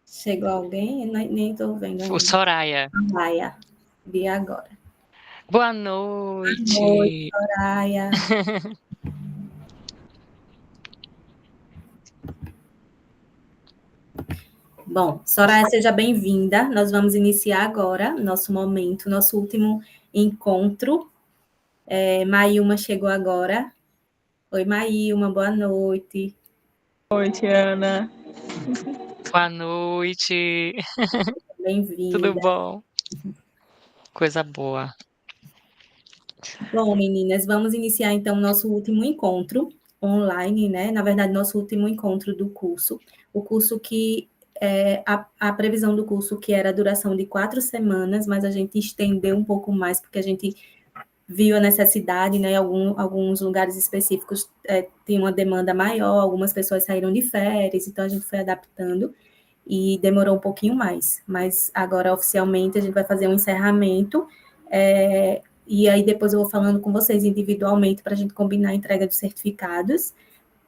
Chegou alguém? Nem estou vendo O ainda. Soraya. Soraya. Vi agora. Boa Boa noite, noite. Soraya. Bom, Soraya, seja bem-vinda. Nós vamos iniciar agora nosso momento, nosso último encontro. Maílma chegou agora. Oi, Maílma, boa noite. Boa noite, Ana. Boa noite. Tudo Bem-vinda. bom? Coisa boa. Bom, meninas, vamos iniciar então nosso último encontro online, né? Na verdade, nosso último encontro do curso. O curso que a previsão do curso que era a duração de 4 semanas, mas a gente estendeu um pouco mais, porque a gente viu a necessidade, né? Alguns lugares específicos tem uma demanda maior, algumas pessoas saíram de férias, então a gente foi adaptando e demorou um pouquinho mais. Mas agora, oficialmente, a gente vai fazer um encerramento. E aí depois eu vou falando com vocês individualmente para a gente combinar a entrega dos certificados.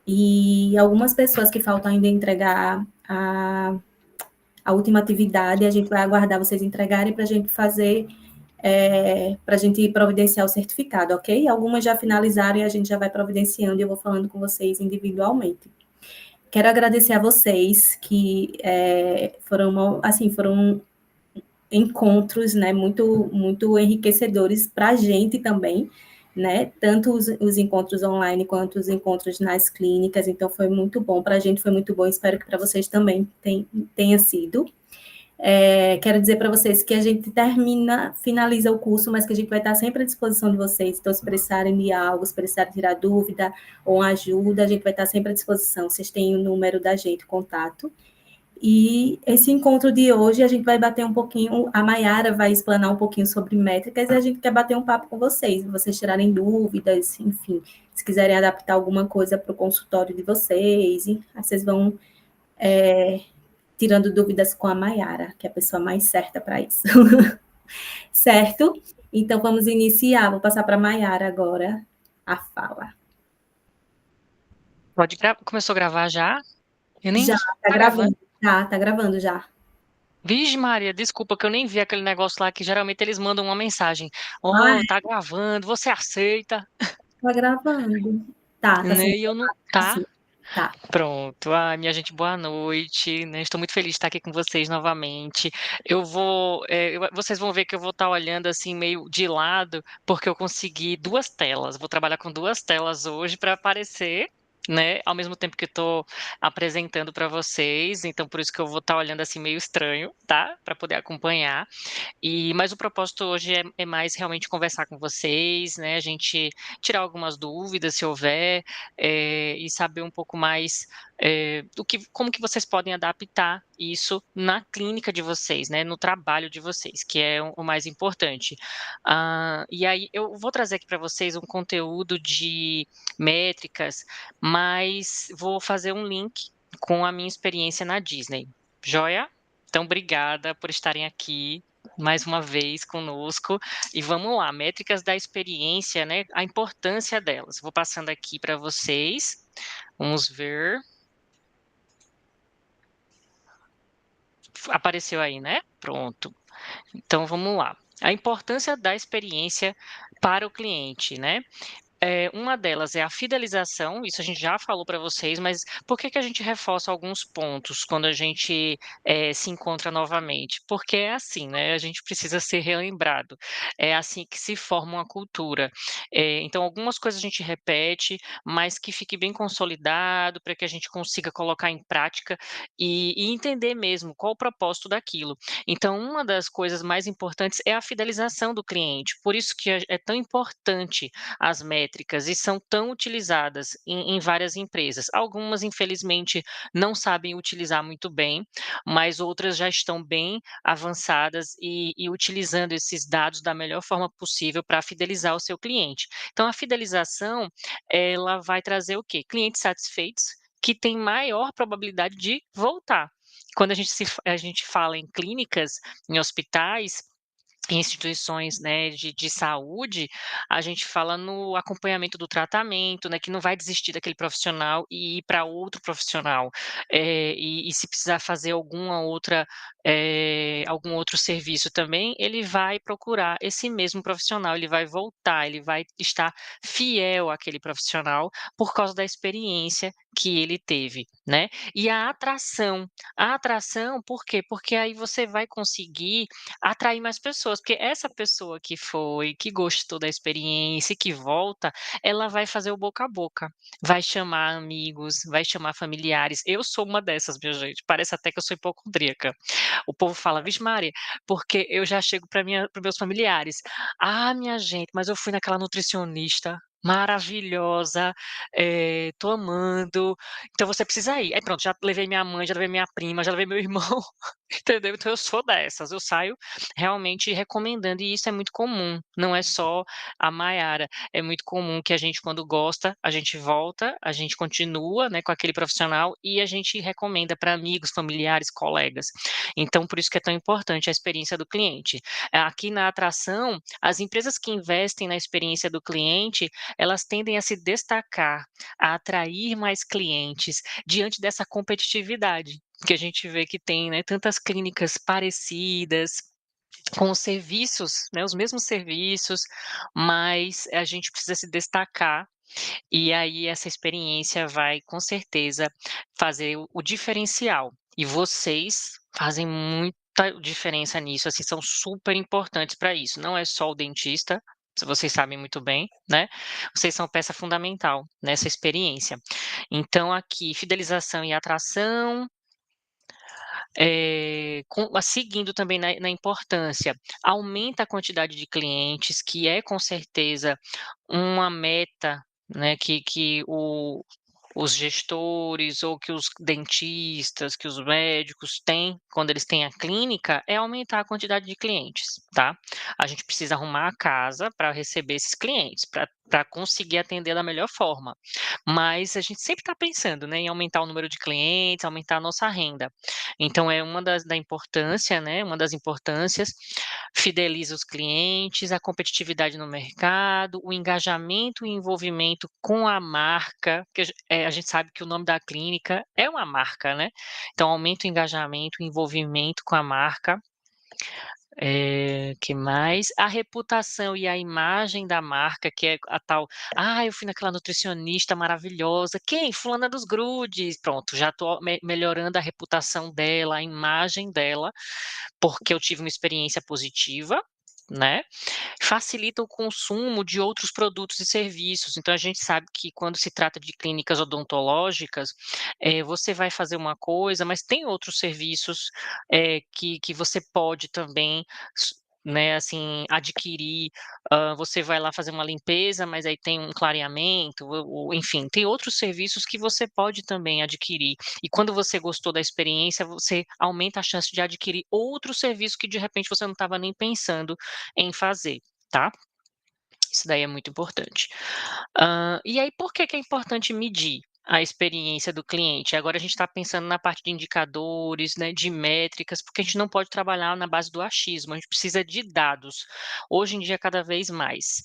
E algumas pessoas que faltam ainda entregar a última atividade, a gente vai aguardar vocês entregarem para a gente fazer, para a gente providenciar o certificado, ok? Algumas já finalizaram e a gente já vai providenciando e eu vou falando com vocês individualmente. Quero agradecer a vocês que foram encontros, né, muito enriquecedores para a gente também, né, tanto os encontros online quanto os encontros nas clínicas, então foi muito bom, para a gente foi muito bom, espero que para vocês também tenha sido. Quero dizer para vocês que a gente finaliza o curso, mas que a gente vai estar sempre à disposição de vocês, então se precisarem de algo, se precisarem tirar dúvida ou ajuda, a gente vai estar sempre à disposição, vocês têm o número da gente, o contato. E esse encontro de hoje a gente vai bater um pouquinho, a Maiara vai explanar um pouquinho sobre métricas e a gente quer bater um papo com vocês tirarem dúvidas, enfim, se quiserem adaptar alguma coisa para o consultório de vocês, aí vocês vão tirando dúvidas com a Maiara, que é a pessoa mais certa para isso. Certo? Então vamos iniciar, vou passar para a Maiara agora a fala. Começou a gravar já? Eu nem Já, está tá gravando. gravando, tá gravando já. Vixe, Maria, desculpa que eu nem vi aquele negócio lá que geralmente eles mandam uma mensagem. Ah, Oh, tá gravando, você aceita? tá gravando. Tá Né? sendo E eu não. gravado, tá Tá? sim. Tá. Pronto. Ah, minha gente, boa noite, né? Estou muito feliz de estar aqui com vocês novamente. Vocês vão ver que eu vou estar olhando assim meio de lado, porque eu consegui duas telas. Vou trabalhar com duas telas hoje para aparecer, né? Ao mesmo tempo que estou apresentando para vocês. Então, por isso que eu vou estar olhando assim meio estranho, tá? Para poder acompanhar. Mas o propósito hoje é mais realmente conversar com vocês, né? A gente tirar algumas dúvidas, se houver, e saber um pouco mais como que vocês podem adaptar isso na clínica de vocês, né? No trabalho de vocês, que é o mais importante. E aí eu vou trazer aqui para vocês um conteúdo de métricas, mas vou fazer um link com a minha experiência na Disney. Joia? Então, obrigada por estarem aqui mais uma vez conosco. E vamos lá, métricas da experiência, né? A importância delas. Vou passando aqui para vocês. Vamos ver. Apareceu aí, né? Pronto. Então vamos lá. A importância da experiência para o cliente, né? Uma delas é a fidelização, isso a gente já falou para vocês, mas por que a gente reforça alguns pontos quando a gente se encontra novamente? Porque é assim, né? A gente precisa ser relembrado. É assim que se forma uma cultura. Então, algumas coisas a gente repete, mas que fique bem consolidado para que a gente consiga colocar em prática e entender mesmo qual o propósito daquilo. Então, uma das coisas mais importantes é a fidelização do cliente. Por isso que é tão importante as métricas e são tão utilizadas em várias empresas. Algumas, infelizmente, não sabem utilizar muito bem, mas outras já estão bem avançadas e utilizando esses dados da melhor forma possível para fidelizar o seu cliente. Então, a fidelização, ela vai trazer o quê? Clientes satisfeitos que têm maior probabilidade de voltar. Quando a gente fala em clínicas, em hospitais, em instituições, né, de saúde, a gente fala no acompanhamento do tratamento, né, que não vai desistir daquele profissional e ir para outro profissional. E se precisar fazer algum outro serviço também, ele vai procurar esse mesmo profissional, ele vai voltar, ele vai estar fiel àquele profissional por causa da experiência que ele teve, né. E a atração por quê? Porque aí você vai conseguir atrair mais pessoas, porque essa pessoa que foi, que gostou da experiência e que volta, ela vai fazer o boca a boca, vai chamar amigos, vai chamar familiares. Eu sou uma dessas, minha gente, parece até que eu sou hipocondríaca. O povo fala: "Vixe Maria", porque eu já chego para meus familiares: "Ah, minha gente, mas eu fui naquela nutricionista maravilhosa, tô amando, então você precisa ir". Aí pronto, já levei minha mãe, já levei minha prima, já levei meu irmão, entendeu? Então eu sou dessas, eu saio realmente recomendando, e isso é muito comum, não é só a Maiara, é muito comum que a gente quando gosta, a gente volta, a gente continua, né, com aquele profissional e a gente recomenda para amigos, familiares, colegas. Então por isso que é tão importante a experiência do cliente. Aqui na atração, as empresas que investem na experiência do cliente, elas tendem a se destacar, a atrair mais clientes diante dessa competitividade que a gente vê que tem, né, tantas clínicas parecidas, com os serviços, né, os mesmos serviços, mas a gente precisa se destacar, e aí essa experiência vai, com certeza, fazer o diferencial. E vocês fazem muita diferença nisso, assim, são super importantes para isso. Não é só o dentista, se vocês sabem muito bem, né, vocês são peça fundamental nessa experiência. Então aqui, fidelização e atração, seguindo também na importância, aumenta a quantidade de clientes, que é com certeza uma meta, né, que os gestores ou que os dentistas, que os médicos têm quando eles têm a clínica, é aumentar a quantidade de clientes, tá. A gente precisa arrumar a casa para receber esses clientes, para conseguir atender da melhor forma. Mas a gente sempre está pensando, né, em aumentar o número de clientes, aumentar a nossa renda. Então é uma da importância, né, uma das importâncias, fideliza os clientes, a competitividade no mercado, o engajamento e envolvimento com a marca, que a gente sabe que o nome da clínica é uma marca, né, então aumenta o engajamento, o envolvimento com a marca. Que mais? A reputação e a imagem da marca, que é a tal: "Ah, eu fui naquela nutricionista maravilhosa". "Quem?". "Fulana dos grudes". Pronto, já estou melhorando a reputação dela, a imagem dela, porque eu tive uma experiência positiva, né. Facilita o consumo de outros produtos e serviços. Então a gente sabe que quando se trata de clínicas odontológicas, você vai fazer uma coisa, mas tem outros serviços, que você pode também né, assim, adquirir. Você vai lá fazer uma limpeza, mas aí tem um clareamento, ou enfim, tem outros serviços que você pode também adquirir. E quando você gostou da experiência, você aumenta a chance de adquirir outro serviço que de repente você não estava nem pensando em fazer, tá? Isso daí é muito importante. E aí por que que é importante medir a experiência do cliente? Agora a gente está pensando na parte de indicadores, né, de métricas, porque a gente não pode trabalhar na base do achismo, a gente precisa de dados. Hoje em dia, cada vez mais.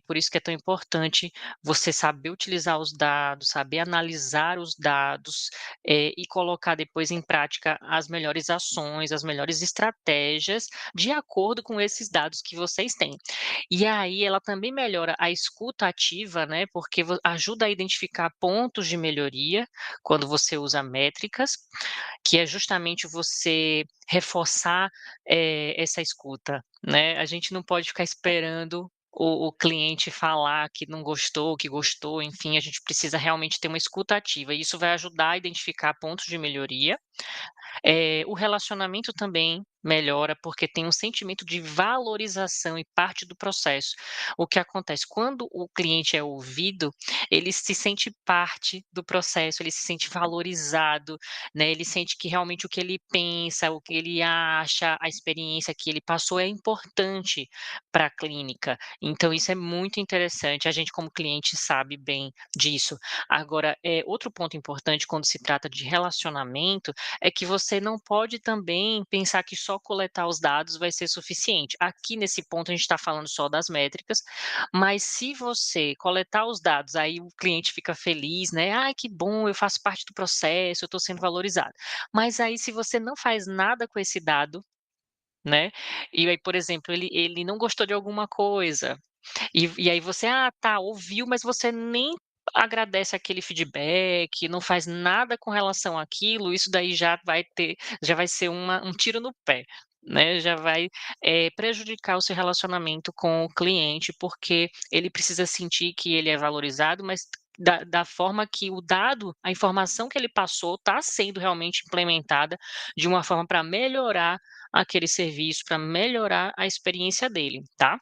Por isso que é tão importante você saber utilizar os dados, saber analisar os dados, e colocar depois em prática as melhores ações, as melhores estratégias, de acordo com esses dados que vocês têm. E aí ela também melhora a escuta ativa, né, porque ajuda a identificar pontos de melhoria, quando você usa métricas, que é justamente você reforçar, essa escuta, né. A gente não pode ficar esperando o cliente falar que não gostou, que gostou, enfim, a gente precisa realmente ter uma escuta ativa, e isso vai ajudar a identificar pontos de melhoria. O relacionamento também melhora, porque tem um sentimento de valorização e parte do processo. O que acontece? Quando o cliente é ouvido, ele se sente parte do processo, ele se sente valorizado, né, ele sente que realmente o que ele pensa, o que ele acha, a experiência que ele passou é importante para a clínica. Então isso é muito interessante, a gente como cliente sabe bem disso. Agora, outro ponto importante quando se trata de relacionamento, é que você não pode também pensar que só coletar os dados vai ser suficiente. Aqui nesse ponto a gente está falando só das métricas, mas se você coletar os dados, aí o cliente fica feliz, né? Ai, que bom, eu faço parte do processo, eu estou sendo valorizado. Mas aí, se você não faz nada com esse dado, né? E aí, por exemplo, ele não gostou de alguma coisa, e aí você, tá, ouviu, mas você nem agradece aquele feedback, não faz nada com relação àquilo, isso daí já vai ser um tiro no pé, né, já vai, prejudicar o seu relacionamento com o cliente, porque ele precisa sentir que ele é valorizado, mas da forma que o dado, a informação que ele passou está sendo realmente implementada de uma forma para melhorar aquele serviço, para melhorar a experiência dele, tá?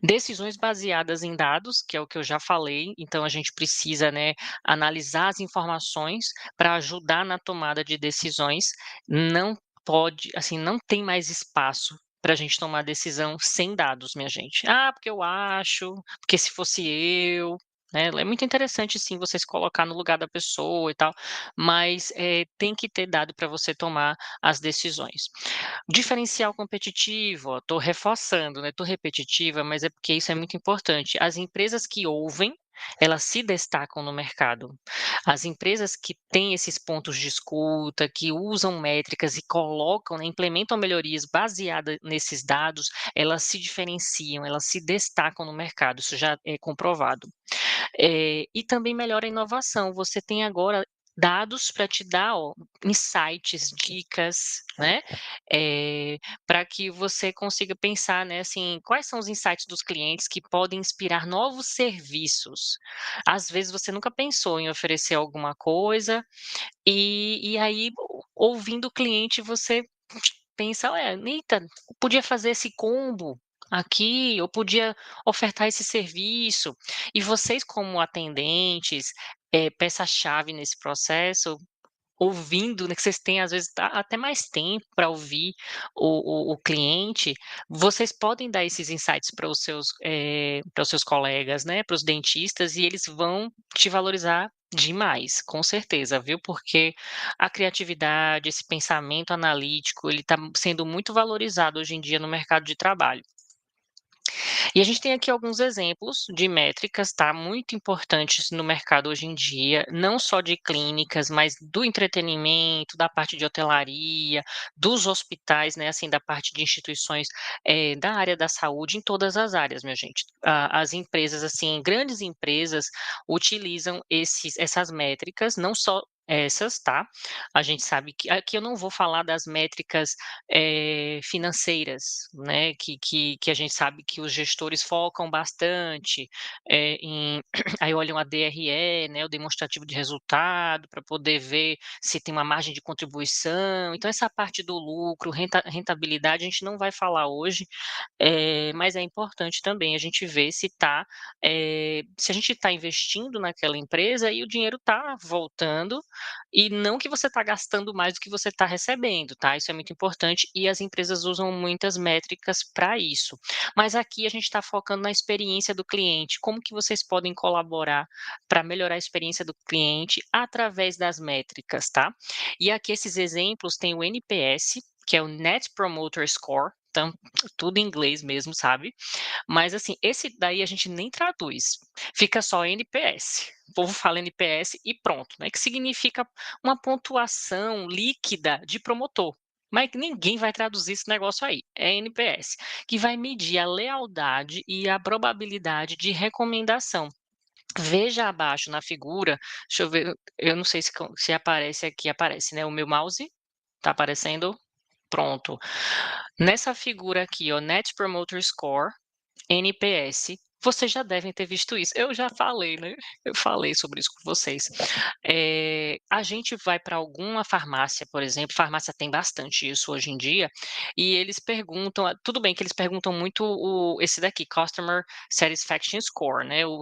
Decisões baseadas em dados, que é o que eu já falei, então a gente precisa, né, analisar as informações para ajudar na tomada de decisões. Não pode, assim, não tem mais espaço para a gente tomar decisão sem dados, minha gente. Porque eu acho, porque se fosse eu, né? É muito interessante, sim, você se colocar no lugar da pessoa e tal, mas tem que ter dado para você tomar as decisões. Diferencial competitivo, ó, tô reforçando, né, tô repetitiva, mas é porque isso é muito importante. As empresas que ouvem, elas se destacam no mercado. As empresas que têm esses pontos de escuta, que usam métricas e colocam, né, implementam melhorias baseadas nesses dados, elas se diferenciam, elas se destacam no mercado, isso já é comprovado. E também melhora a inovação, você tem agora dados para te dar, ó, insights, dicas, né, para que você consiga pensar, né, assim, quais são os insights dos clientes que podem inspirar novos serviços. Às vezes você nunca pensou em oferecer alguma coisa, e aí ouvindo o cliente você pensa: "Ué, eita, podia fazer esse combo aqui, eu podia ofertar esse serviço". E vocês como atendentes, peça-chave nesse processo, ouvindo, né, que vocês têm às vezes até mais tempo para ouvir o cliente, vocês podem dar esses insights para os seus colegas, né, para os dentistas, e eles vão te valorizar demais, com certeza, viu, porque a criatividade, esse pensamento analítico, ele está sendo muito valorizado hoje em dia no mercado de trabalho. E a gente tem aqui alguns exemplos de métricas, tá, muito importantes no mercado hoje em dia, não só de clínicas, mas do entretenimento, da parte de hotelaria, dos hospitais, né, assim, da parte de instituições, da área da saúde, em todas as áreas, minha gente. As empresas, assim, grandes empresas utilizam essas métricas, não só essas, tá? A gente sabe que aqui eu não vou falar das métricas financeiras, né, que a gente sabe que os gestores focam bastante, aí olham a DRE, né, o demonstrativo de resultado, para poder ver se tem uma margem de contribuição. Então essa parte do lucro, rentabilidade, a gente não vai falar hoje, mas é importante também a gente ver se a gente está investindo naquela empresa e o dinheiro está voltando, e não que você está gastando mais do que você está recebendo, tá? Isso é muito importante e as empresas usam muitas métricas para isso. Mas aqui a gente está focando na experiência do cliente. Como que vocês podem colaborar para melhorar a experiência do cliente através das métricas, tá? E aqui esses exemplos tem o NPS, que é o Net Promoter Score, então tudo em inglês mesmo, sabe? Mas assim, esse daí a gente nem traduz, fica só NPS. O povo fala NPS e pronto, né? Que significa uma pontuação líquida de promotor. Mas ninguém vai traduzir esse negócio aí. É NPS, que vai medir a lealdade e a probabilidade de recomendação. Veja abaixo na figura, deixa eu ver, eu não sei se aparece aqui, aparece, né? O meu mouse tá aparecendo? Pronto. Nessa figura aqui, ó, Net Promoter Score, NPS, vocês já devem ter visto isso. Eu já falei, né? Eu falei sobre isso com vocês. A gente vai para alguma farmácia, por exemplo, farmácia tem bastante isso hoje em dia, e eles perguntam, tudo bem que eles perguntam muito esse daqui, Customer Satisfaction Score, né? O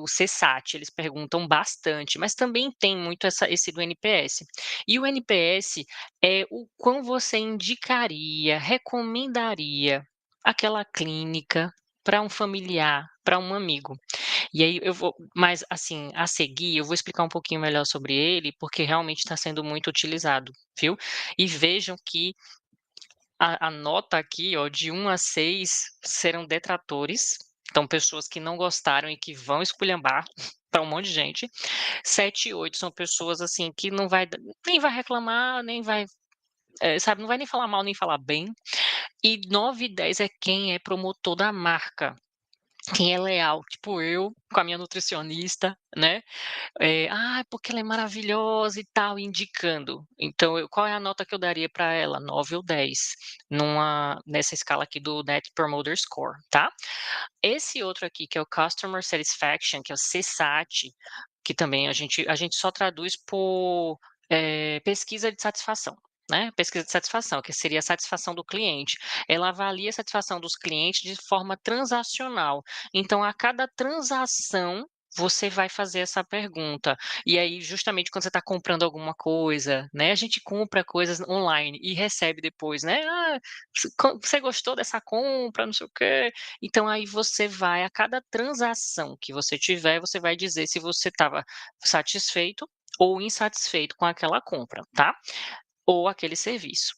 CSAT, eles perguntam bastante, mas também tem muito esse do NPS. E o NPS é o quão você indicaria, recomendaria aquela clínica para um familiar, para um amigo. E aí mas assim, a seguir eu vou explicar um pouquinho melhor sobre ele, porque realmente está sendo muito utilizado, viu. E vejam que a nota aqui, ó, de 1 a 6 serão detratores, então pessoas que não gostaram e que vão esculhambar para um monte de gente. 7 e 8 são pessoas, assim, que não vai nem vai reclamar, nem vai, sabe, não vai nem falar mal, nem falar bem. E 9 e 10 é quem é promotor da marca, quem é leal, tipo eu, com a minha nutricionista, né, porque ela é maravilhosa e tal", indicando. Então qual é a nota que eu daria para ela? 9 ou 10, nessa escala aqui do Net Promoter Score, tá. Esse outro aqui, que é o Customer Satisfaction, que é o CSAT, que também a gente só traduz por, pesquisa de satisfação, né, pesquisa de satisfação, que seria a satisfação do cliente. Ela avalia a satisfação dos clientes de forma transacional. Então, a cada transação, você vai fazer essa pergunta. E aí, justamente quando você está comprando alguma coisa, né, a gente compra coisas online e recebe depois, né, você gostou dessa compra, não sei o quê. Então aí você vai a cada transação que você tiver, você vai dizer se você estava satisfeito ou insatisfeito com aquela compra, tá? Ou aquele serviço.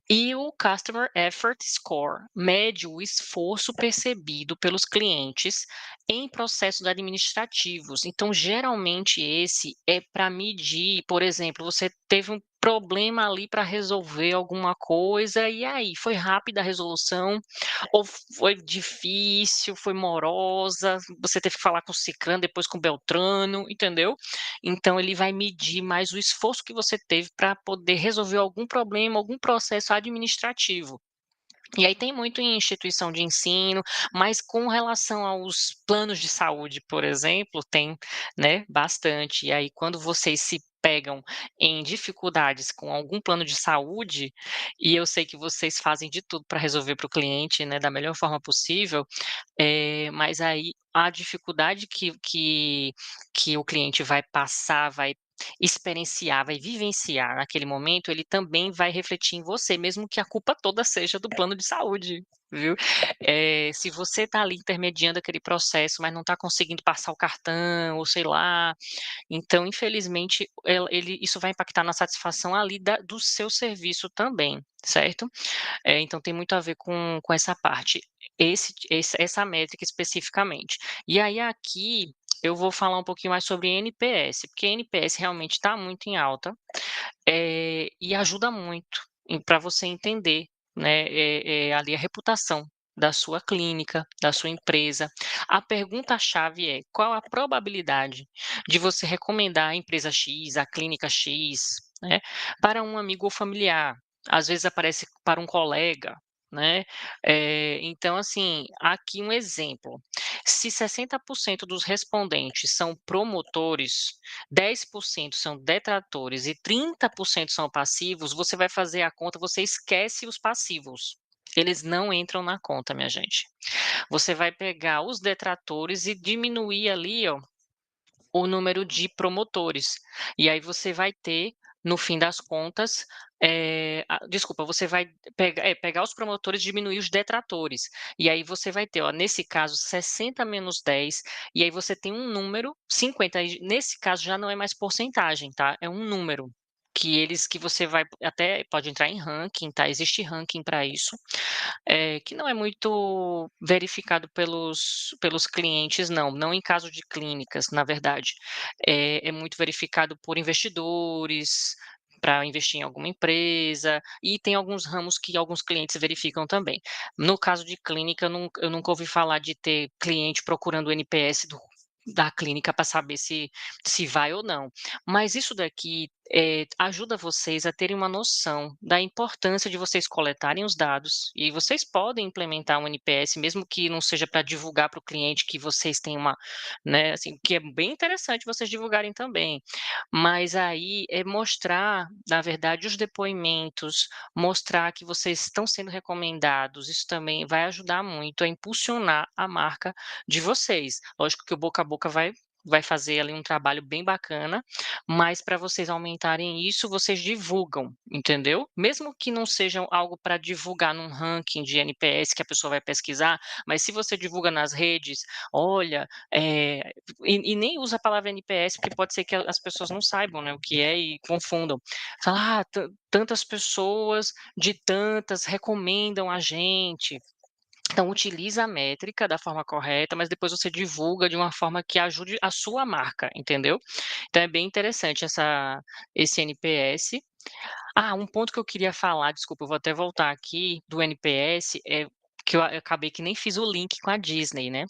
E o Customer Effort Score mede o esforço percebido pelos clientes em processos administrativos. Então, geralmente, esse é para medir, por exemplo, você teve um problema ali para resolver alguma coisa, e aí, foi rápida a resolução, ou foi difícil, foi morosa, você teve que falar com o ciclano, depois com o beltrano, entendeu? Então ele vai medir mais o esforço que você teve para poder resolver algum problema, algum processo administrativo. E aí tem muito em instituição de ensino, mas com relação aos planos de saúde, por exemplo, tem, né, bastante. E aí quando vocês se pegam em dificuldades com algum plano de saúde, e eu sei que vocês fazem de tudo para resolver para o cliente, né, da melhor forma possível, mas aí a dificuldade que o cliente vai passar, vai experienciar, vai vivenciar naquele momento, ele também vai refletir em você, mesmo que a culpa toda seja do plano de saúde, viu. Se você está ali intermediando aquele processo, mas não está conseguindo passar o cartão ou sei lá, então infelizmente isso vai impactar na satisfação ali do seu serviço também, certo? Então tem muito a ver com essa parte, essa métrica especificamente. E aí aqui eu vou falar um pouquinho mais sobre NPS, porque NPS realmente está muito em alta, e ajuda muito para você entender, né, ali a reputação da sua clínica, da sua empresa. A pergunta-chave é: qual a probabilidade de você recomendar a empresa X, a clínica X, né, para um amigo ou familiar? Às vezes aparece para um colega, né. Então, assim, aqui um exemplo: se 60% dos respondentes são promotores, 10% são detratores e 30% são passivos, você vai fazer a conta, você esquece os passivos. Eles não entram na conta, minha gente. Você vai pegar os detratores e diminuir ali, ó, o número de promotores. E aí você vai ter, no fim das contas, desculpa, você vai pegar os promotores e diminuir os detratores. E aí você vai ter, ó, nesse caso, 60 menos 10, e aí você tem um número, 50. Nesse caso já não é mais porcentagem, tá? É um número que você vai até pode entrar em ranking, tá? Existe ranking para isso, que não é muito verificado pelos clientes não, não em caso de clínicas, na verdade. É muito verificado por investidores, para investir em alguma empresa, e tem alguns ramos que alguns clientes verificam também. No caso de clínica, eu nunca ouvi falar de ter cliente procurando o NPS da clínica para saber se vai ou não. Mas isso daqui, ajuda vocês a terem uma noção da importância de vocês coletarem os dados, e vocês podem implementar um NPS, mesmo que não seja para divulgar para o cliente que vocês têm uma, né, assim, que é bem interessante vocês divulgarem também. Mas aí é mostrar, na verdade, os depoimentos, mostrar que vocês estão sendo recomendados, isso também vai ajudar muito a impulsionar a marca de vocês. Lógico que o boca a boca vai vai fazer ali um trabalho bem bacana, mas para vocês aumentarem isso, vocês divulgam, entendeu? Mesmo que não seja algo para divulgar num ranking de NPS que a pessoa vai pesquisar, mas se você divulga nas redes, olha, e nem usa a palavra NPS, porque pode ser que as pessoas não saibam, né, o que é e confundam. Fala: "Ah, tantas pessoas de tantas recomendam a gente". Então utiliza a métrica da forma correta, mas depois você divulga de uma forma que ajude a sua marca, entendeu? Então é bem interessante esse NPS. Ah, um ponto que eu queria falar, desculpa, eu vou até voltar aqui, do NPS, é que eu acabei que nem fiz o link com a Disney, né.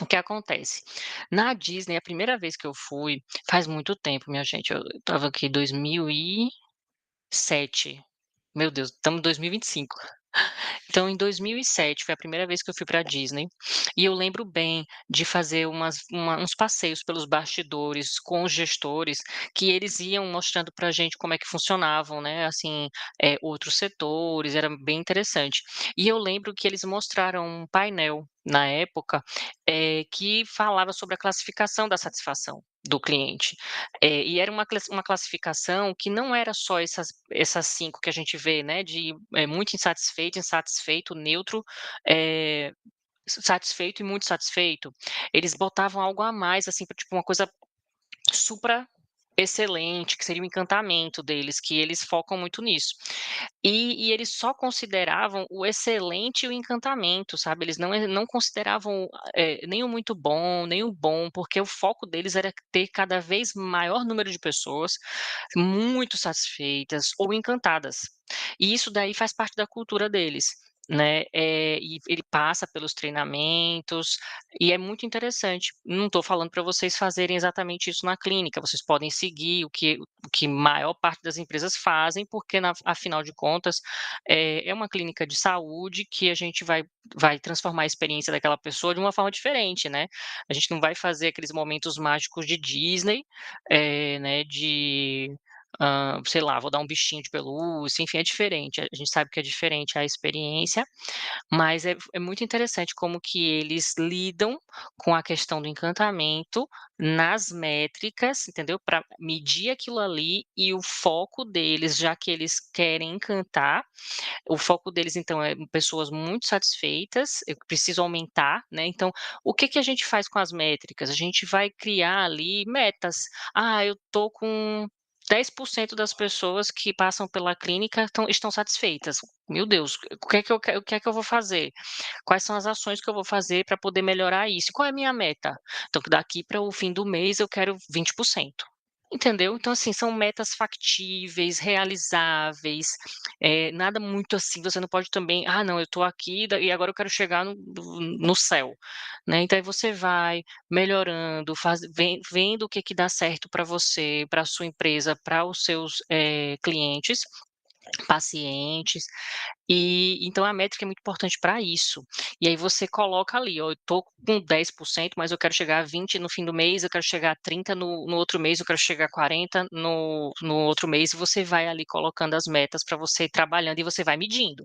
O que acontece? Na Disney, a primeira vez que eu fui, faz muito tempo, minha gente, eu estava aqui 2007. Meu Deus, estamos em 2025. Então, em 2007 foi a primeira vez que eu fui pra Disney, e eu lembro bem de fazer uns passeios pelos bastidores com os gestores, que eles iam mostrando pra gente como é que funcionavam, né, assim, outros setores, era bem interessante. E eu lembro que eles mostraram um painel, na época, que falava sobre a classificação da satisfação do cliente. E era uma classificação que não era só essas 5 que a gente vê, né, de, muito insatisfeito, insatisfeito, neutro, eh, satisfeito e muito satisfeito. Eles botavam algo a mais, assim, pra, tipo, uma coisa supra excelente, que seria o encantamento deles, que eles focam muito nisso. E eles só consideravam o excelente e o encantamento, sabe, eles não consideravam, nem o muito bom, nem o bom, porque o foco deles era ter cada vez maior número de pessoas muito satisfeitas ou encantadas. E isso daí faz parte da cultura deles, né, e ele passa pelos treinamentos, e é muito interessante. Não estou falando para vocês fazerem exatamente isso na clínica, vocês podem seguir o que maior parte das empresas fazem, porque afinal de contas, é uma clínica de saúde que a gente vai transformar a experiência daquela pessoa de uma forma diferente, né. A gente não vai fazer aqueles momentos mágicos de Disney, né, sei lá, vou dar um bichinho de pelúcia, enfim, é diferente, a gente sabe que é diferente a experiência, mas é muito interessante como que eles lidam com a questão do encantamento nas métricas, entendeu, para medir aquilo ali e o foco deles, já que eles querem encantar, o foco deles então é pessoas muito satisfeitas, eu preciso aumentar, né, então o que que a gente faz com as métricas? A gente vai criar ali metas. "Ah, eu tô com 10% das pessoas que passam pela clínica estão satisfeitas. Meu Deus, o que é que eu vou fazer? Quais são as ações que eu vou fazer para poder melhorar isso? Qual é a minha meta? Então, que daqui para o fim do mês eu quero 20%. Entendeu? Então, assim, são metas factíveis, realizáveis, nada muito assim, você não pode também: "Ah, não, eu estou aqui e agora eu quero chegar no céu", né. Então aí você vai melhorando, vendo o que que dá certo para você, para a sua empresa, para os seus, clientes, pacientes, e então a métrica é muito importante para isso. E aí você coloca ali: "Ó, eu tô com 10%, mas eu quero chegar a 20 no fim do mês, eu quero chegar a 30 no outro mês, eu quero chegar a 40 no outro mês", e você vai ali colocando as metas para você ir trabalhando e você vai medindo,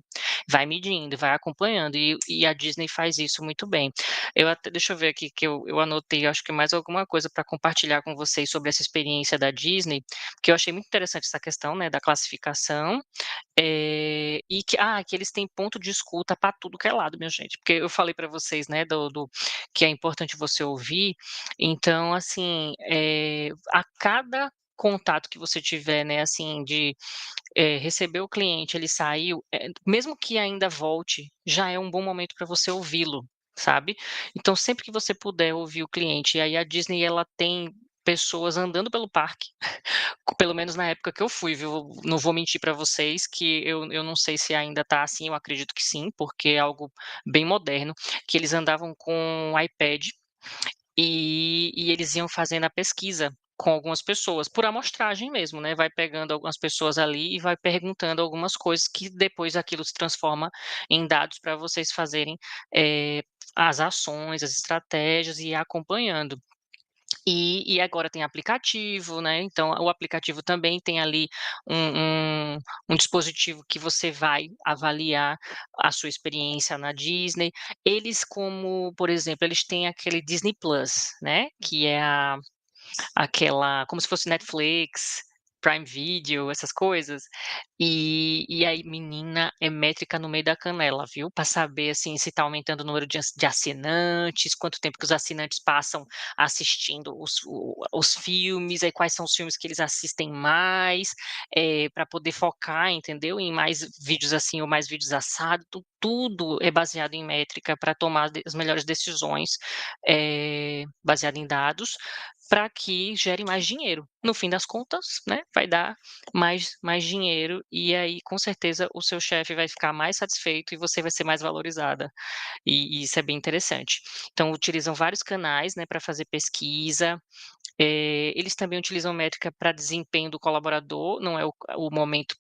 vai acompanhando, e a Disney faz isso muito bem. Deixa eu ver aqui que eu anotei, acho que mais alguma coisa para compartilhar com vocês sobre essa experiência da Disney, porque eu achei muito interessante essa questão, né, da classificação, e que eles têm ponto de escuta para tudo que é lado, minha gente, porque eu falei para vocês, né, do que é importante você ouvir, então, assim, a cada contato que você tiver, né, assim, de, receber o cliente, ele saiu, mesmo que ainda volte, já é um bom momento para você ouvi-lo, sabe. Então sempre que você puder ouvir o cliente, e aí a Disney ela tem pessoas andando pelo parque, pelo menos na época que eu fui, viu, não vou mentir para vocês que eu não sei se ainda tá assim, eu acredito que sim, porque é algo bem moderno, que eles andavam com um iPad, e eles iam fazendo a pesquisa com algumas pessoas, por amostragem mesmo, né, vai pegando algumas pessoas ali e vai perguntando algumas coisas que depois aquilo se transforma em dados para vocês fazerem, as ações, as estratégias e ir acompanhando. E agora tem aplicativo, né, então o aplicativo também tem ali um um dispositivo que você vai avaliar a sua experiência na Disney. Eles como, por exemplo, eles têm aquele Disney Plus, né, que é aquela como se fosse Netflix, Prime Video, essas coisas. E aí, menina, é métrica no meio da canela, viu, para saber, assim, se está aumentando o número de assinantes, quanto tempo que os assinantes passam assistindo os filmes, aí quais são os filmes que eles assistem mais, para poder focar, entendeu, em mais vídeos assim ou mais vídeos assado, tudo é baseado em métrica para tomar as melhores decisões, baseado em dados, para que gere mais dinheiro. No fim das contas, né, vai dar mais dinheiro, e aí com certeza o seu chefe vai ficar mais satisfeito e você vai ser mais valorizada, e isso é bem interessante. Então utilizam vários canais, né, para fazer pesquisa, eles também utilizam métrica para desempenho do colaborador, não é o momento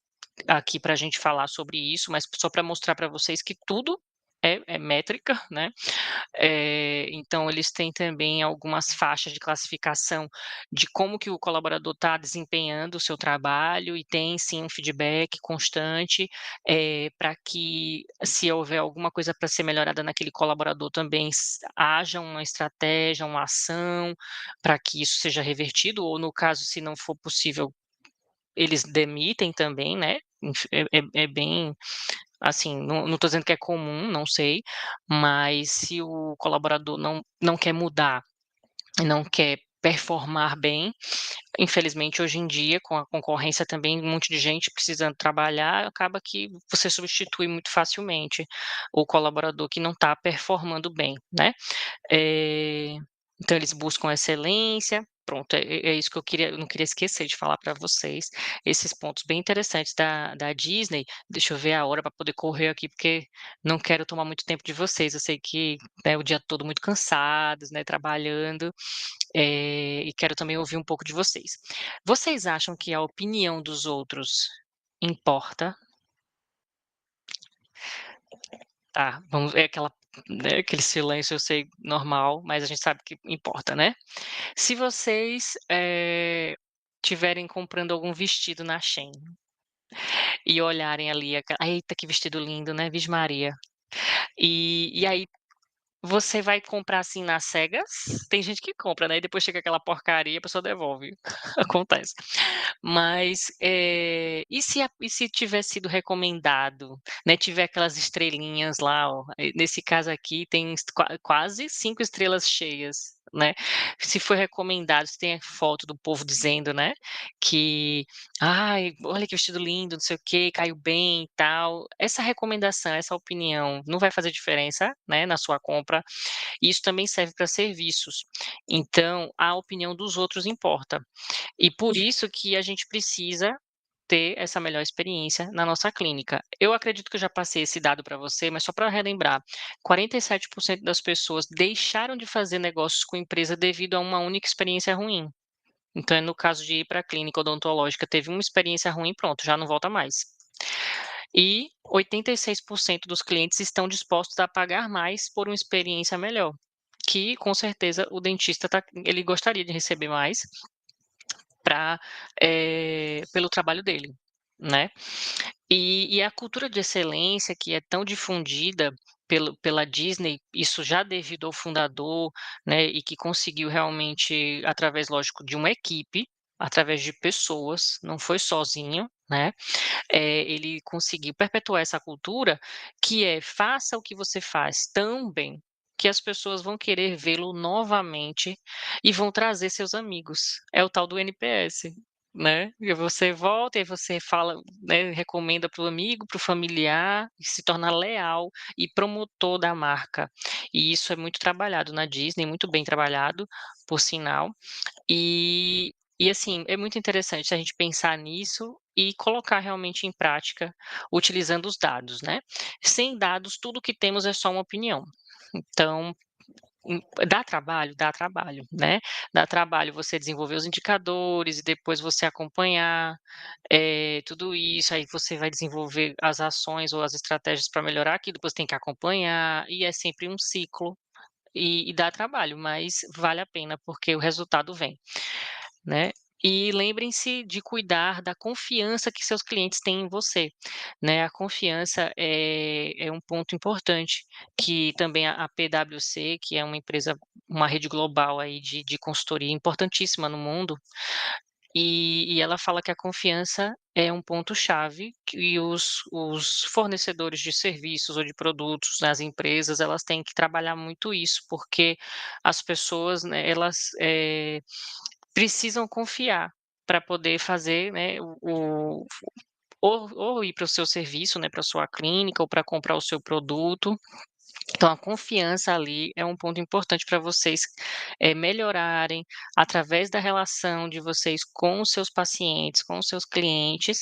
aqui para a gente falar sobre isso, mas só para mostrar para vocês que tudo é métrica, né. Então eles têm também algumas faixas de classificação de como que o colaborador está desempenhando o seu trabalho e tem sim um feedback constante, para que se houver alguma coisa para ser melhorada naquele colaborador também haja uma estratégia, uma ação, para que isso seja revertido ou no caso se não for possível, eles demitem também, né, é bem assim, não estou dizendo que é comum, não sei, mas se o colaborador não quer mudar, não quer performar bem, infelizmente hoje em dia com a concorrência também, um monte de gente precisando trabalhar, acaba que você substitui muito facilmente o colaborador que não está performando bem, né. Eh, então eles buscam excelência, pronto, é isso que eu não queria esquecer de falar para vocês, esses pontos bem interessantes da Disney. Deixa eu ver a hora para poder correr aqui, porque não quero tomar muito tempo de vocês, eu sei que, né, o dia todo muito cansados, né, trabalhando, e quero também ouvir um pouco de vocês. Vocês acham que a opinião dos outros importa? Tá, vamos ver né, aquele silêncio, eu sei, normal, mas a gente sabe que importa, né. Se vocês, tiverem comprando algum vestido na Shein e olharem ali "Eita, que vestido lindo, né, Virgem Maria". E aí você vai comprar, assim, nas cegas? Tem gente que compra, né, e depois chega aquela porcaria, a pessoa devolve, acontece. Mas, e se tiver sido recomendado, né, tiver aquelas estrelinhas lá, ó, nesse caso aqui tem quase 5 estrelas cheias, né. Se foi recomendado, se tem a foto do povo dizendo, né, que: "Ai, olha que vestido lindo, não sei o quê, caiu bem e tal". Essa recomendação, essa opinião não vai fazer diferença, né, na sua compra. E isso também serve para serviços. Então, a opinião dos outros importa. E por isso que a gente precisa ter essa melhor experiência na nossa clínica. Eu acredito que eu já passei esse dado para você, mas só para relembrar, 47% das pessoas deixaram de fazer negócios com empresa devido a uma única experiência ruim. Então, no caso de ir para a clínica odontológica, teve uma experiência ruim, pronto, já não volta mais. E 86% dos clientes estão dispostos a pagar mais por uma experiência melhor, que com certeza o dentista ele gostaria de receber mais pra, pelo trabalho dele, né. E a cultura de excelência que é tão difundida pela Disney, isso já devido ao fundador, né, e que conseguiu realmente através, lógico, de uma equipe, através de pessoas, não foi sozinho, né, ele conseguiu perpetuar essa cultura, que é: faça o que você faz tão bem, que as pessoas vão querer vê-lo novamente e vão trazer seus amigos. É o tal do NPS, né. E você volta e você fala, né, recomenda para o amigo, para o familiar, e se torna leal e promotor da marca. E isso é muito trabalhado na Disney, muito bem trabalhado, por sinal. E assim, é muito interessante a gente pensar nisso e colocar realmente em prática, utilizando os dados, né. Sem dados, tudo que temos é só uma opinião. Então, dá trabalho? Dá trabalho, né. Dá trabalho você desenvolver os indicadores e depois você acompanhar, tudo isso, aí você vai desenvolver as ações ou as estratégias para melhorar aquilo, depois tem que acompanhar, e é sempre um ciclo, e dá trabalho, mas vale a pena, porque o resultado vem, né. E lembrem-se de cuidar da confiança que seus clientes têm em você, né, a confiança é um ponto importante, que também a PwC, que é uma empresa, uma rede global aí de consultoria importantíssima no mundo, e ela fala que a confiança é um ponto-chave, que os fornecedores de serviços ou de produtos nas empresas, elas têm que trabalhar muito isso, porque as pessoas, né, elas, precisam confiar para poder fazer, né, ou ir para o seu serviço, né, para sua clínica ou para comprar o seu produto. Então a confiança ali é um ponto importante para vocês, melhorarem através da relação de vocês com os seus pacientes, com os seus clientes,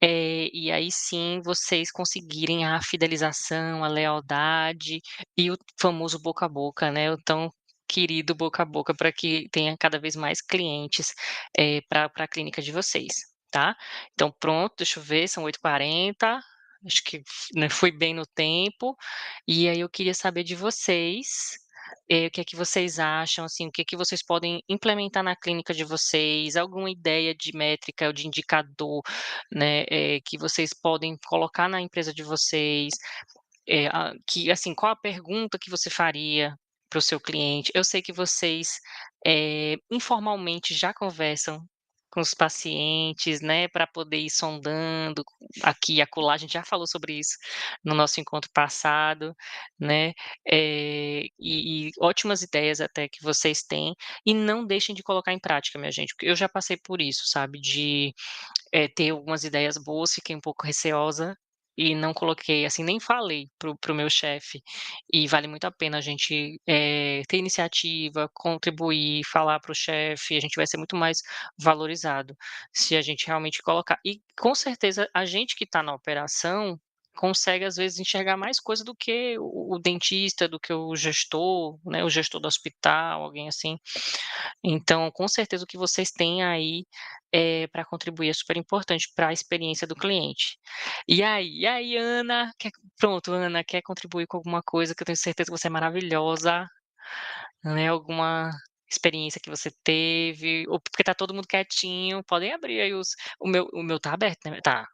e aí sim vocês conseguirem a fidelização, a lealdade e o famoso boca a boca, né, o tão querido boca a boca para que tenha cada vez mais clientes, pra clínica de vocês, tá. Então pronto, deixa eu ver, são 8h40, acho que né, fui bem no tempo. E aí eu queria saber de vocês, o que é que vocês acham, assim, o que é que vocês podem implementar na clínica de vocês, alguma ideia de métrica ou de indicador, né, que vocês podem colocar na empresa de vocês, que assim, qual a pergunta que você faria para o seu cliente? Eu sei que vocês, informalmente já conversam com os pacientes, né, para poder ir sondando aqui e acolá, a gente já falou sobre isso no nosso encontro passado, né, e ótimas ideias até que vocês têm, e não deixem de colocar em prática, minha gente, porque eu já passei por isso, sabe, de ter algumas ideias boas, fiquei um pouco receosa e não coloquei, assim, nem falei para o meu chefe. E vale muito a pena a gente, ter iniciativa, contribuir, falar para o chefe, a gente vai ser muito mais valorizado se a gente realmente colocar. E com certeza a gente que está na operação consegue às vezes enxergar mais coisa do que o dentista, do que o gestor, né, o gestor do hospital, alguém assim. Então, com certeza o que vocês têm aí, para contribuir é super importante para a experiência do cliente. E aí Ana, pronto, Ana, quer contribuir com alguma coisa que eu tenho certeza que você é maravilhosa, né, alguma experiência que você teve, ou porque tá todo mundo quietinho, podem abrir aí o meu tá aberto, né? Tá.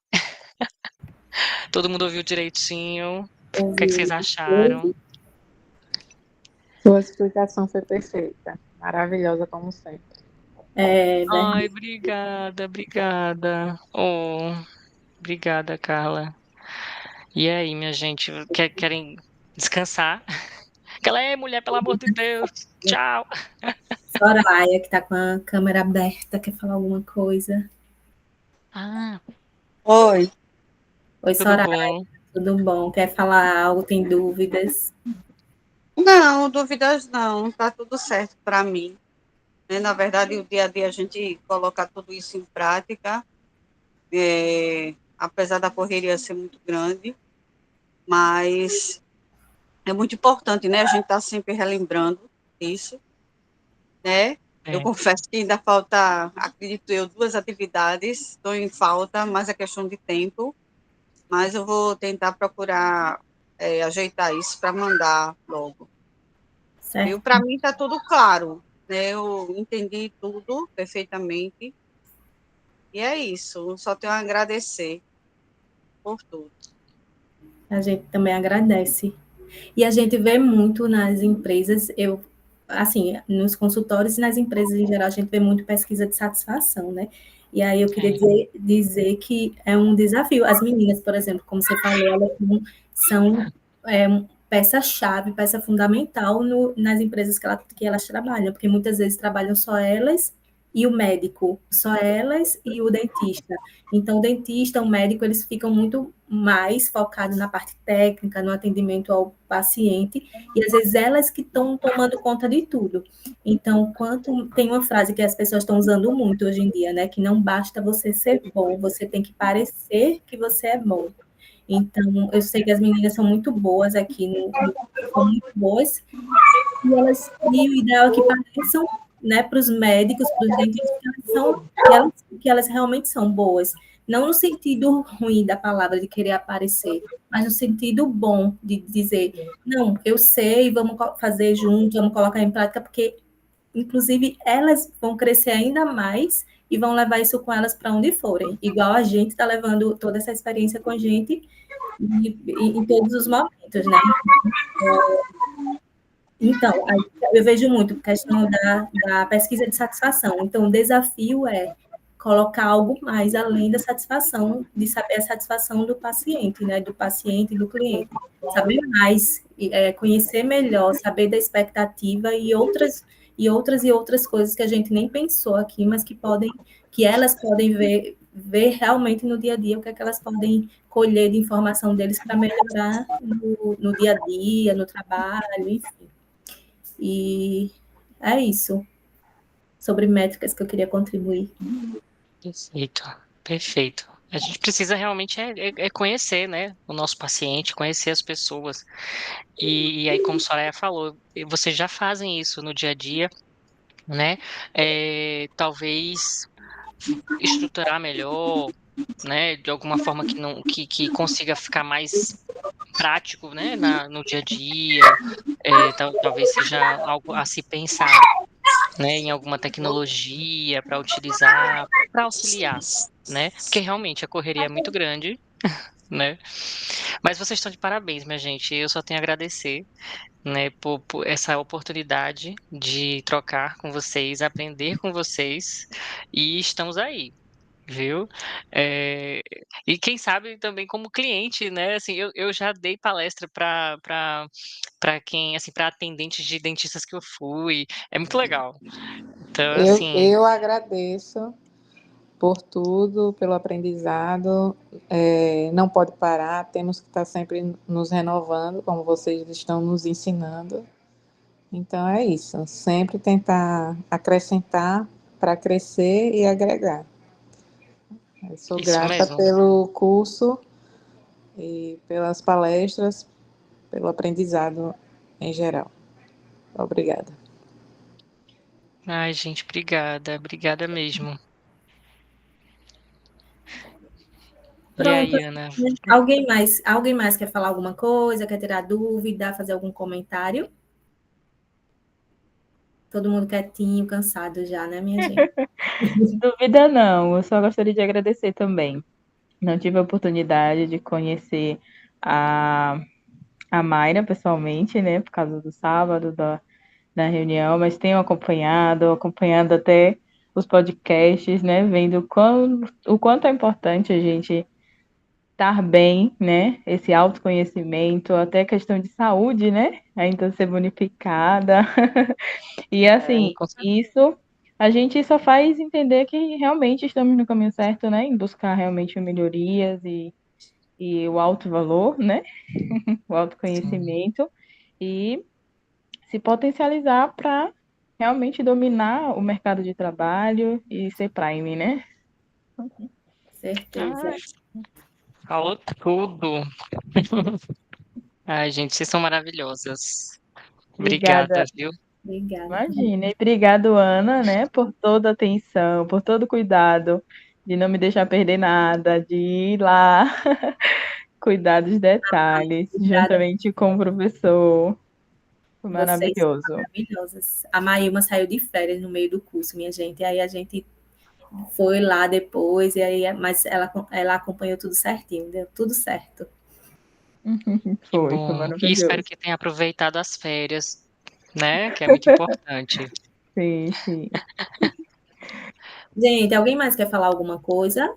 Todo mundo ouviu direitinho? O que é que vocês acharam? Sua explicação foi perfeita. Maravilhosa, como sempre. Ai, obrigada, obrigada. Oh, obrigada, Carla. E aí, minha gente, querem descansar? Aquela é mulher, pelo amor de Deus. Tchau. Soraya, que está com a câmera aberta, quer falar alguma coisa? Ah, Oi, Oi, tudo Soraya, bom? tudo bom? Quer falar algo? Tem dúvidas? não, dúvidas não, tá tudo certo para mim, né? Na verdade, o dia a dia a gente coloca tudo isso em prática, apesar da correria ser muito grande, mas é muito importante, né? A gente tá sempre relembrando isso, né? Eu É. confesso que ainda falta, acredito eu, 2 atividades, estou em falta, mas é questão de tempo, mas eu vou tentar procurar ajeitar isso para mandar logo. Viu? Certo. Para mim está tudo claro, né? Eu entendi tudo perfeitamente. E é isso, só tenho a agradecer por tudo. A gente também agradece. E a gente vê muito nas empresas, assim, nos consultórios e nas empresas em geral, a gente vê muito pesquisa de satisfação, né? E aí eu queria dizer que é um desafio. As meninas, por exemplo, como você falou, elas são peça-chave, peça fundamental nas empresas que elas trabalham, porque muitas vezes trabalham só elas e o médico, só elas e o dentista. Então, o dentista, o médico, eles ficam muito mais focados na parte técnica, no atendimento ao paciente, e às vezes elas que estão tomando conta de tudo. Então, tem uma frase que as pessoas estão usando muito hoje em dia, né? Que não basta você ser bom, você tem que parecer que você é bom. Então, eu sei que as meninas são muito boas aqui, são muito boas, e o ideal é que pareçam, né, para os médicos, para os dentistas, que elas realmente são boas. Não no sentido ruim da palavra, de querer aparecer, mas no sentido bom, de dizer, não, eu sei, vamos fazer juntos, vamos colocar em prática, porque, inclusive, elas vão crescer ainda mais e vão levar isso com elas para onde forem, igual a gente está levando toda essa experiência com a gente em todos os momentos, né? Então, eu vejo muito a questão da pesquisa de satisfação. Então, o desafio é colocar algo mais além da satisfação, de saber a satisfação do paciente, né? Do paciente e do cliente. Saber mais, conhecer melhor, saber da expectativa e outras coisas que a gente nem pensou aqui, mas que elas podem ver realmente no dia a dia o que é que elas podem colher de informação deles para melhorar no dia a dia, no trabalho, enfim. E é isso. Sobre métricas que eu queria contribuir. Perfeito, perfeito. A gente precisa realmente conhecer, né, o nosso paciente, conhecer as pessoas. E aí, como a Soraya falou, vocês já fazem isso no dia a dia, né? Talvez estruturar melhor, né, de alguma forma que não que consiga ficar mais prático, né, no dia a dia. Talvez seja algo a se pensar, né, em alguma tecnologia para utilizar, para auxiliar, né? Porque realmente a correria é muito grande, né? Mas vocês estão de parabéns, minha gente. Eu só tenho a agradecer, né, por essa oportunidade de trocar com vocês, aprender com vocês, e estamos aí. Viu? E quem sabe também como cliente, né? Assim, eu já dei palestra para quem, assim, para atendentes de dentistas que eu fui. É muito legal. Então, assim, Eu agradeço por tudo, pelo aprendizado. Não pode parar, temos que estar sempre nos renovando, como vocês estão nos ensinando. Então é isso, sempre tentar acrescentar para crescer e agregar. Eu sou isso grata mesmo. pelo curso e pelas palestras, pelo aprendizado em geral. Obrigada. Ai, gente, obrigada. Obrigada mesmo. E Pronto. aí, Ana? Alguém mais quer falar alguma coisa, quer tirar dúvida, fazer algum comentário? Todo mundo quietinho, cansado já, né, minha gente? Dúvida não, eu só gostaria de agradecer também. Não tive a oportunidade de conhecer a, a Mayra pessoalmente, né, por causa do sábado da reunião, mas tenho acompanhado até os podcasts, né, vendo o quanto é importante a gente estar bem, né, esse autoconhecimento, até questão de saúde, né, ainda ser bonificada. E assim, Com certeza. isso a gente só faz entender que realmente estamos no caminho certo, né? Em buscar realmente melhorias e o alto valor, né? O autoconhecimento e se potencializar para realmente dominar o mercado de trabalho e ser prime, né? Certeza. Ai, falou tudo. Ai, gente, vocês são maravilhosas. Obrigada, Obrigada. viu? Obrigada. Imagina. E obrigado, Ana, né, por toda a atenção, por todo o cuidado de não me deixar perder nada, de ir lá cuidar dos detalhes, Obrigada juntamente com o professor. Foi a vocês, são maravilhoso. maravilhosas. A Maíma saiu de férias no meio do curso, minha gente. E aí a gente foi lá depois, mas ela acompanhou tudo certinho, deu tudo certo. Que Foi bom. E espero maravilhoso. que tenha aproveitado as férias, né? Que é muito importante. Sim, sim. Gente, alguém mais quer falar alguma coisa?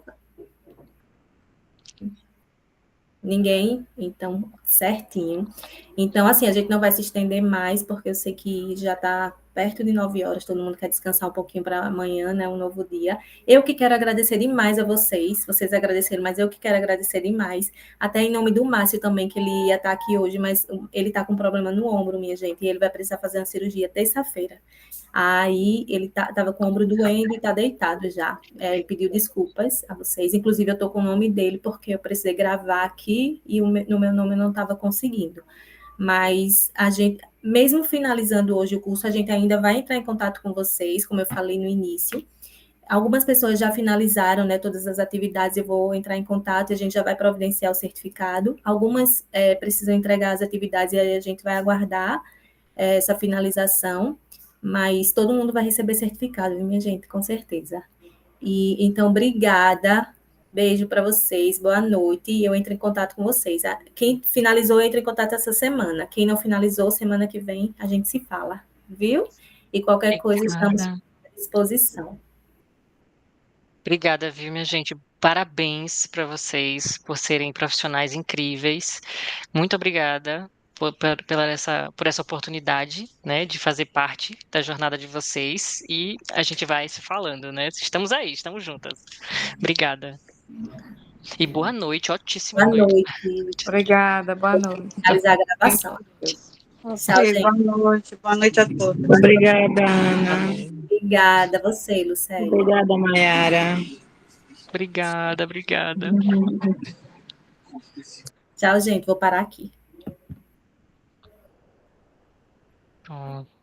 Ninguém? Então, certinho. Então, assim, a gente não vai se estender mais, porque eu sei que já está perto de 9 horas, todo mundo quer descansar um pouquinho para amanhã, né? Um novo dia. Eu que quero agradecer demais a vocês agradeceram, mas eu que quero agradecer demais. Até em nome do Márcio também, que ele ia estar aqui hoje, mas ele está com problema no ombro, minha gente, e ele vai precisar fazer uma cirurgia terça-feira. Aí ele estava com o ombro doendo e está deitado já. Ele pediu desculpas a vocês. Inclusive, eu estou com o nome dele porque eu precisei gravar aqui e no meu nome eu não estava conseguindo. Mas a gente, mesmo finalizando hoje o curso, a gente ainda vai entrar em contato com vocês, como eu falei no início. Algumas pessoas já finalizaram, né, todas as atividades, eu vou entrar em contato e a gente já vai providenciar o certificado. Algumas precisam entregar as atividades e aí a gente vai aguardar essa finalização, mas todo mundo vai receber certificado, viu, minha gente? Com certeza. E então, obrigada. Beijo para vocês. Boa noite. E eu entro em contato com vocês. Quem finalizou, entra em contato essa semana. Quem não finalizou, semana que vem a gente se fala, viu? E qualquer coisa estamos à disposição. Obrigada, viu, minha gente? Parabéns para vocês por serem profissionais incríveis. Muito obrigada por essa oportunidade, né, de fazer parte da jornada de vocês. E a gente vai se falando, né? Estamos aí, estamos juntas. Obrigada. E boa noite, ótima Boa noite. noite. Obrigada, boa noite. Finalizar a gravação. Tchau, gente. Boa noite a todos. Obrigada, Ana. Obrigada a você, Lucélia. Obrigada, Mayara. Obrigada. Tchau, gente. Vou parar aqui. Pronto.